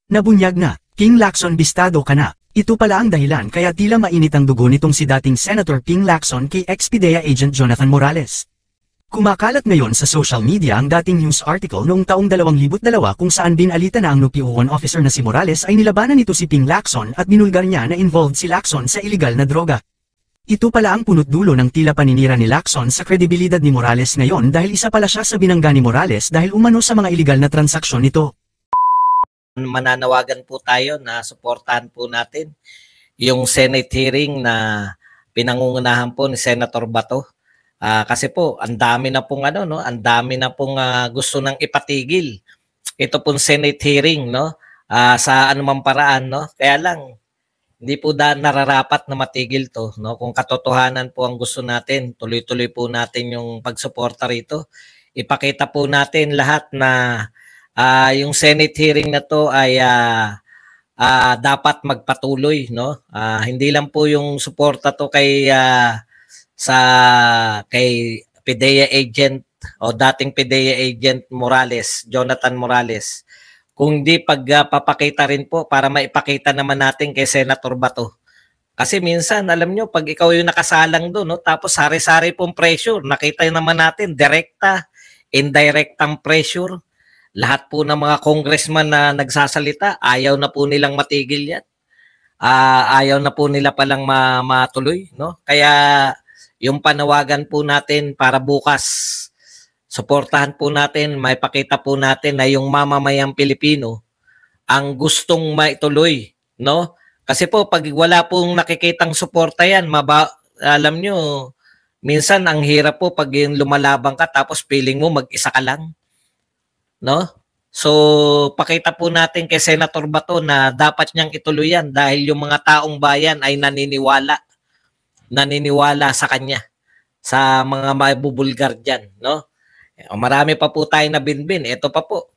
Nabunyag na, Ping Lacson bistado ka na. Ito pala ang dahilan kaya tila mainit ang dugo nitong si dating Senator Ping Lacson kay ex-PIDEA agent Jonathan Morales. Kumakalat ngayon sa social media ang dating news article noong taong 2002 kung saan binalita na ang NUP-01 officer na si Morales ay nilabanan nito si Ping Lacson at binulgar niya na involved si Lacson sa iligal na droga. Ito pala ang punot dulo ng tila paninira ni Lacson sa kredibilidad ni Morales ngayon dahil isa pala siya sa binangga ni Morales dahil umano sa mga iligal na transaksyon nito. Mananawagan po tayo na suportahan po natin yung Senate hearing na pinangungunahan po ni Senator Bato. Kasi po ang dami na pong ang dami na pong gusto nang ipatigil. Ito pong Senate hearing sa anumang paraan Kaya lang hindi po nararapat na matigil to Kung katotohanan po ang gusto natin, tuloy-tuloy po natin yung pagsuporta rito. Ipakita po natin lahat na yung Senate hearing na to ay dapat magpatuloy hindi lang po yung suporta to kay PIDEA agent o dating PIDEA agent Morales, Jonathan Morales. Kung di pagpapakita rin po para maipakita naman natin kay Senator Bato. Kasi minsan alam nyo pag ikaw yung nakasalang doon tapos sari-sari pong pressure, nakita naman natin direkta, indirectang pressure. Lahat po ng mga congressman na nagsasalita, ayaw na po nilang matigil yan. Ayaw na po nila palang matuloy. Kaya yung panawagan po natin para bukas, suportahan po natin, maipakita po natin na yung mamamayang Pilipino ang gustong maituloy. Kasi po pag wala pong nakikitang suporta yan, alam nyo, minsan ang hirap po pag yung lumalabang ka tapos feeling mo mag-isa ka lang. So, pakita po natin kay Senator Bato na dapat niyang ituloy yan dahil yung mga taong bayan ay naniniwala sa kanya, sa mga mabubulgar dyan. Marami pa po tayo na binbin. Ito pa po.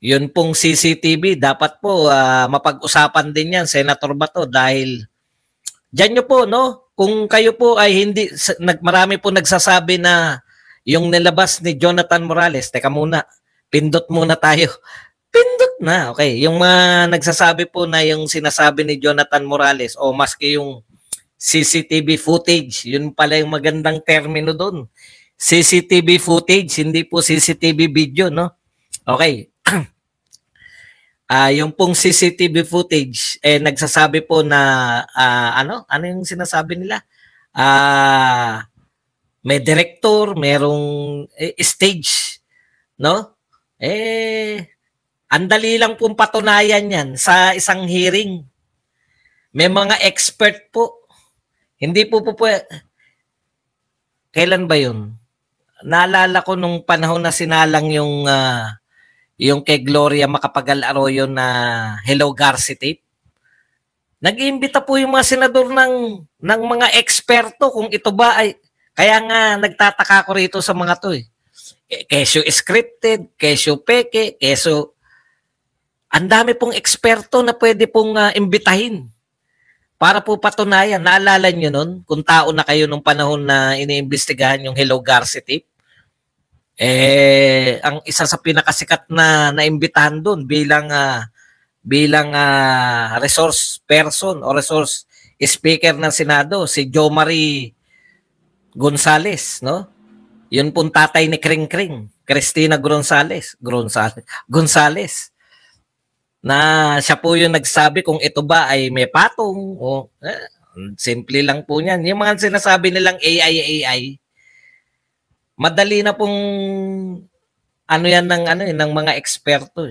Yun pong CCTV, dapat po mapag-usapan din yan, Senator Bato, dahil dyan nyo po, kung kayo po ay hindi, marami po nagsasabi na yung nilabas ni Jonathan Morales, teka muna, pindot muna tayo. Pindot na. Okay. Yung nagsasabi po na yung sinasabi ni Jonathan Morales o maski yung CCTV footage, yun pala yung magandang termino doon. CCTV footage, hindi po CCTV video, Okay. Yung pong CCTV footage, nagsasabi po na, ano yung sinasabi nila? May director, merong stage, ang dali lang pong patunayan yan sa isang hearing. May mga expert po. Hindi po kailan ba yun? Naalala ko nung panahon na sinalang yung kay Gloria Macapagal Arroyo na Hello Garci tape. Nag-iimbita po yung mga senador ng mga eksperto kung ito ba ay, kaya nga nagtataka ko rito sa mga to Kesyo scripted, kesyo peke, kesyo ang dami pong eksperto na pwede pong imbitahin para po patunayan. Naalala nyo nun, kung tao na kayo nung panahon na iniimbestigahan yung Hello Garci tape, ang isa sa pinakasikat na naimbitahan doon bilang resource person o resource speaker ng Senado, si Jo Marie Gonzales, Yun pong tatay ni Kring Kring, Cristina Gonzales, na siya po yung nagsabi kung ito ba ay may patong o simple lang po niyan. Yung mga sinasabi nilang AI, madali na pong yan ng mga eksperto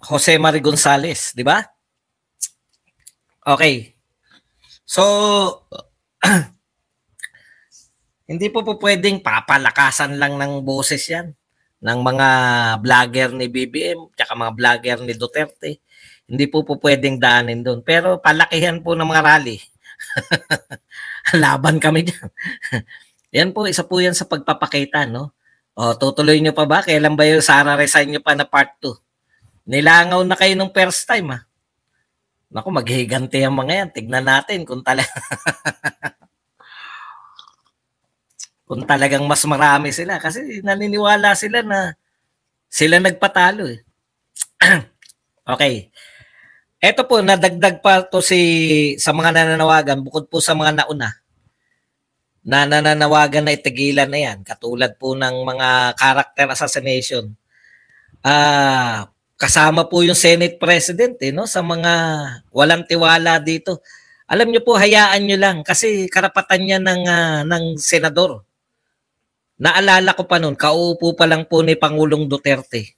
Jose Marie Gonzales, di ba? Okay. So, hindi po pwedeng papalakasan lang ng boses yan ng mga vlogger ni BBM tsaka mga vlogger ni Duterte. Hindi po pwedeng daanin doon. Pero palakihan po ng mga rally. Laban kami dyan. Yan po, isa po yan sa pagpapakita, tutuloy nyo pa ba? Kailan ba yung Sara resign nyo pa na part 2? Nilangaw na kayo nung first time, Naku, maghihigante ang mga yan. Tignan natin kung Kung talagang mas marami sila. Kasi naniniwala sila na sila nagpatalo eh. Okay. Ito po, nadagdag pa to sa mga nananawagan, bukod po sa mga nauna, na nananawagan na itigilan na yan, katulad po ng mga character assassination. Kasama po yung Senate President no, sa mga walang tiwala dito. Alam niyo po, hayaan niyo lang kasi karapatan niya ng senador. Naalala ko pa noon, kauupo pa lang po ni Pangulong Duterte.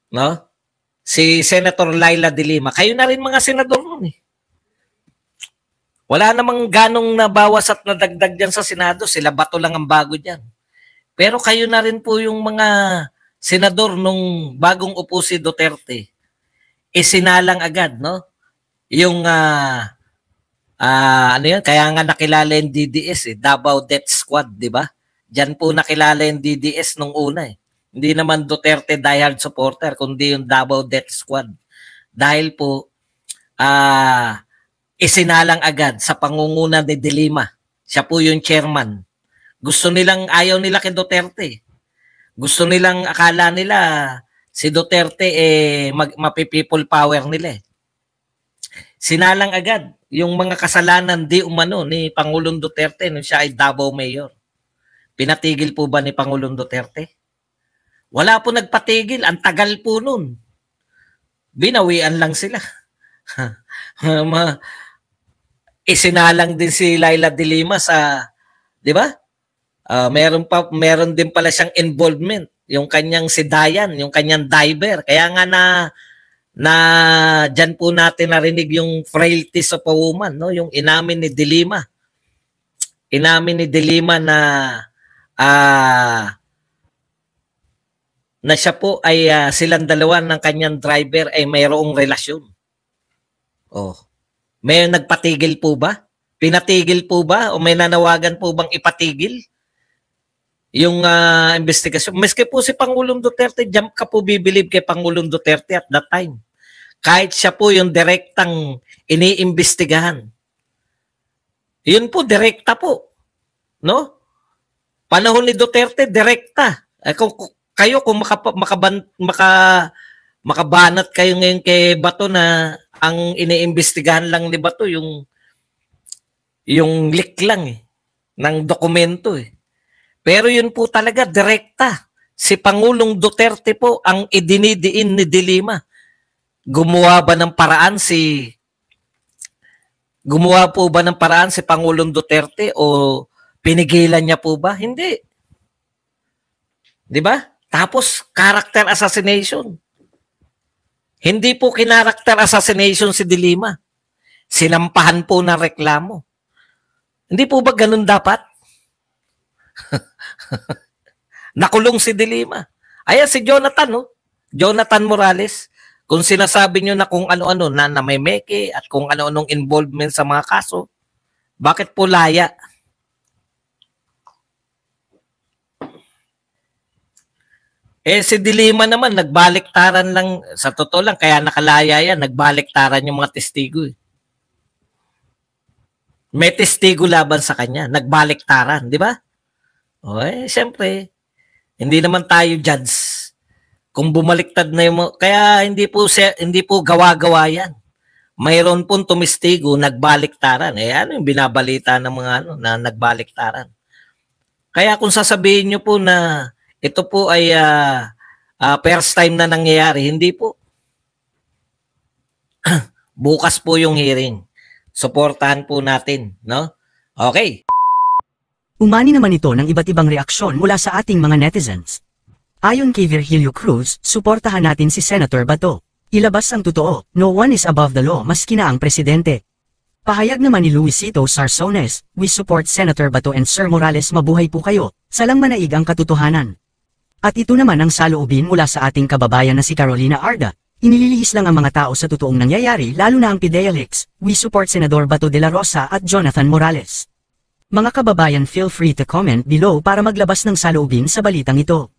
No? Si Senator Laila de Lima. Kayo na rin mga senador noon eh. Wala namang ganong nabawas at nadagdag dyan sa Senado. Sila Bato lang ang bago dyan. Pero kayo na rin po yung mga senador nung bagong upo si Duterte. Isinalang agad, no? Yung, ano yun? Kaya nga nakilala yung DDS eh. Davao Death Squad, di ba? Diyan po nakilala yung DDS nung una eh. Hindi naman Duterte diehard supporter, kundi yung Davao Death Squad. Dahil po, isinalang agad sa pangunguna ni De Lima. Siya po yung chairman. Ayaw nila kay Duterte. Gusto nilang, akala nila, si Duterte mapi-people power nila eh. Sinalang agad yung mga kasalanan di umano ni Pangulong Duterte nung siya ay Davao Mayor. Pinatigil po ba ni Pangulong Duterte? Wala po nagpatigil. Ang tagal po nun. Binawian lang sila. Isinalang din si Laila de Lima sa, di ba? Meron din pala siyang involvement. Yung kanyang si Dayan, yung kanyang diver. Kaya nga na dyan po natin narinig yung frailties of a woman, no? Yung inamin ni de Lima. Inamin ni de Lima na siya po ay silang dalawa ng kanyang driver ay mayroong relasyon. Oh. May nagpatigil po ba? Pinatigil po ba? O may nanawagan po bang ipatigil yung investigasyon? Maski po si Pangulong Duterte, jump ka po bibilib kay Pangulong Duterte at that time. Kahit siya po yung direktang iniimbestigahan. Yun po, direkta po. No? Panahon ni Duterte, direkta. Kung makabanat kayo ngayon kay Bato na ang iniimbestigahan lang ni Bato yung leak lang eh, ng dokumento eh. Pero yun po talaga direkta. Si Pangulong Duterte po ang idinidiin ni de Lima. Gumawa po ba ng paraan si Pangulong Duterte o pinigilan niya po ba? Hindi. 'Di ba? Tapos, character assassination. Hindi po kinaracter assassination si de Lima. Sinampahan po ng reklamo. Hindi po ba ganun dapat? Nakulong si de Lima. Ayan si Jonathan, no? Jonathan Morales. Kung sinasabi nyo na kung ano-ano, na may meke at kung ano-anong involvement sa mga kaso, bakit po laya? Si de Lima naman, nagbaliktaran lang, sa totoo lang, kaya nakalaya yan, nagbaliktaran yung mga testigo. May testigo laban sa kanya, nagbaliktaran, di ba? Siyempre, hindi naman tayo judge. Kung bumaliktad na yung, kaya hindi po gawa-gawa yan. Mayroon pong tumistigo, nagbaliktaran. Ano yung binabalita ng mga na nagbaliktaran? Kaya kung sasabihin nyo po na ito po ay first time na nangyayari. Hindi po. Bukas po yung hearing. Suportahan po natin, no? Okay. Umani naman ito ng iba't ibang reaksyon mula sa ating mga netizens. Ayon kay Virgilio Cruz, suportahan natin si Senator Bato. Ilabas ang totoo, no one is above the law maski na ang presidente. Pahayag naman ni Luisito Sarsones, we support Senator Bato and Sir Morales, mabuhay po kayo, salang manaig ang katotohanan. At ito naman ang saloobin mula sa ating kababayan na si Carolina Arda. Inililihis lang ang mga tao sa totoong nangyayari lalo na ang PIDEA leaks. We support Senador Bato de la Rosa at Jonathan Morales. Mga kababayan, feel free to comment below para maglabas ng saloobin sa balitang ito.